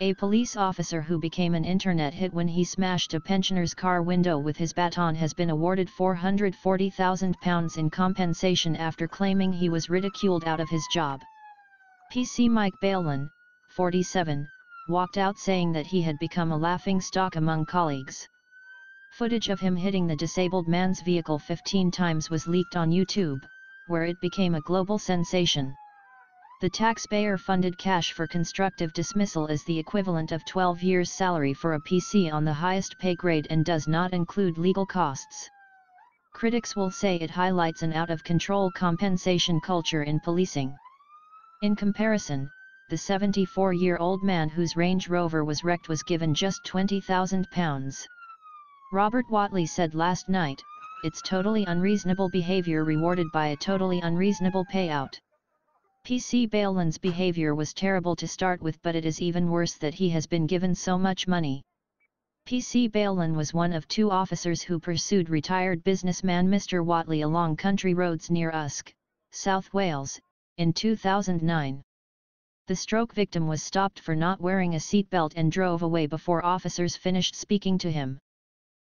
A police officer who became an internet hit when he smashed a pensioner's car window with his baton has been awarded £440,000 in compensation after claiming he was ridiculed out of his job. PC Mike Baillon, 47, walked out saying that he had become a laughingstock among colleagues. Footage of him hitting the disabled man's vehicle 15 times was leaked on YouTube, where it became a global sensation. The taxpayer-funded cash for constructive dismissal is the equivalent of 12 years' salary for a PC on the highest pay grade and does not include legal costs. Critics will say it highlights an out-of-control compensation culture in policing. In comparison, the 74-year-old man whose Range Rover was wrecked was given just £20,000. Robert Whatley said last night, "It's totally unreasonable behavior rewarded by a totally unreasonable payout." PC Baillon's behavior was terrible to start with, but it is even worse that he has been given so much money. PC Baillon was one of 2 officers who pursued retired businessman Mr. Whatley along country roads near Usk, South Wales, in 2009. The stroke victim was stopped for not wearing a seatbelt and drove away before officers finished speaking to him.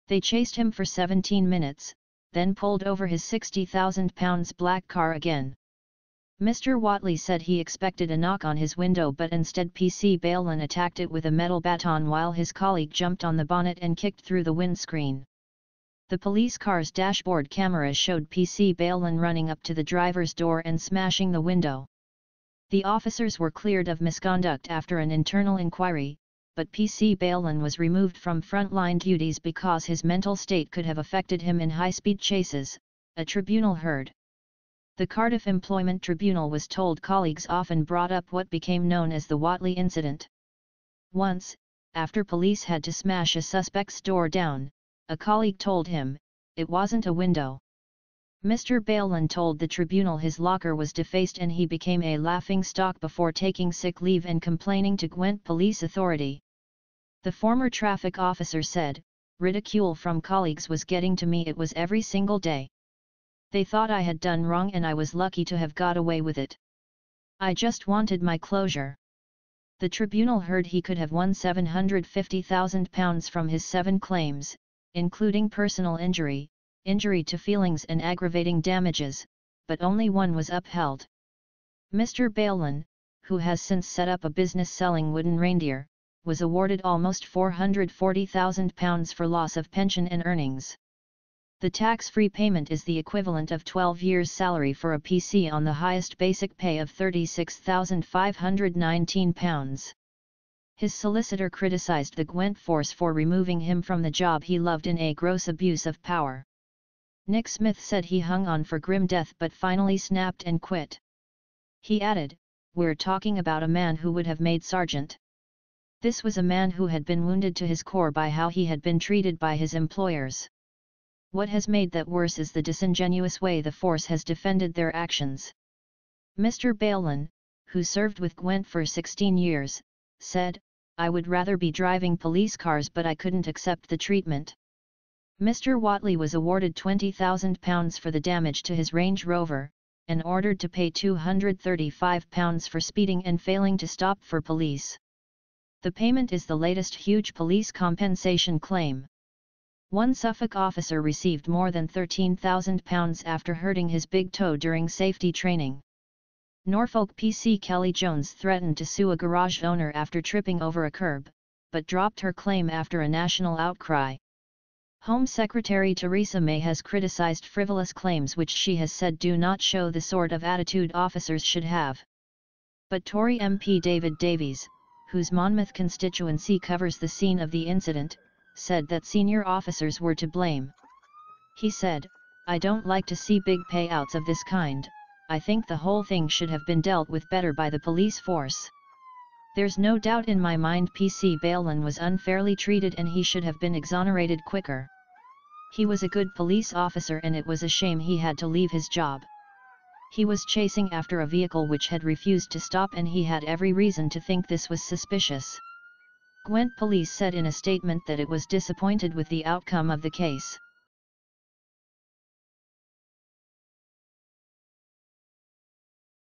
They chased him for 17 minutes, then pulled over his £60,000 black car again. Mr. Whatley said he expected a knock on his window, but instead PC Baillon attacked it with a metal baton while his colleague jumped on the bonnet and kicked through the windscreen. The police car's dashboard cameras showed PC Baillon running up to the driver's door and smashing the window. The officers were cleared of misconduct after an internal inquiry, but PC Baillon was removed from frontline duties because his mental state could have affected him in high-speed chases, a tribunal heard. The Cardiff Employment Tribunal was told colleagues often brought up what became known as the Whatley incident. Once, after police had to smash a suspect's door down, a colleague told him, "It wasn't a window." Mr. Baillon told the tribunal his locker was defaced and he became a laughingstock before taking sick leave and complaining to Gwent Police Authority. The former traffic officer said, "Ridicule from colleagues was getting to me. It was every single day. They thought I had done wrong and I was lucky to have got away with it. I just wanted my closure." The tribunal heard he could have won £750,000 from his 7 claims, including personal injury, injury to feelings and aggravating damages, but only one was upheld. Mr. Baillon, who has since set up a business selling wooden reindeer, was awarded almost £440,000 for loss of pension and earnings. The tax-free payment is the equivalent of 12 years' salary for a PC on the highest basic pay of £36,519. His solicitor criticised the Gwent force for removing him from the job he loved in a gross abuse of power. Nick Smith said he hung on for grim death but finally snapped and quit. He added, "We're talking about a man who would have made sergeant. This was a man who had been wounded to his core by how he had been treated by his employers. What has made that worse is the disingenuous way the force has defended their actions." Mr. Baillon, who served with Gwent for 16 years, said, "I would rather be driving police cars but I couldn't accept the treatment." Mr. Whatley was awarded £20,000 for the damage to his Range Rover, and ordered to pay £235 for speeding and failing to stop for police. The payment is the latest huge police compensation claim. One Suffolk officer received more than £13,000 after hurting his big toe during safety training. Norfolk PC Kelly Jones threatened to sue a garage owner after tripping over a curb, but dropped her claim after a national outcry. Home Secretary Theresa May has criticised frivolous claims which she has said do not show the sort of attitude officers should have. But Tory MP David Davies, whose Monmouth constituency covers the scene of the incident, said that senior officers were to blame. He said, "I don't like to see big payouts of this kind. I think the whole thing should have been dealt with better by the police force. There's no doubt in my mind PC Baillon was unfairly treated and he should have been exonerated quicker. He was a good police officer and it was a shame he had to leave his job. He was chasing after a vehicle which had refused to stop and he had every reason to think this was suspicious." Gwent Police said in a statement that it was disappointed with the outcome of the case.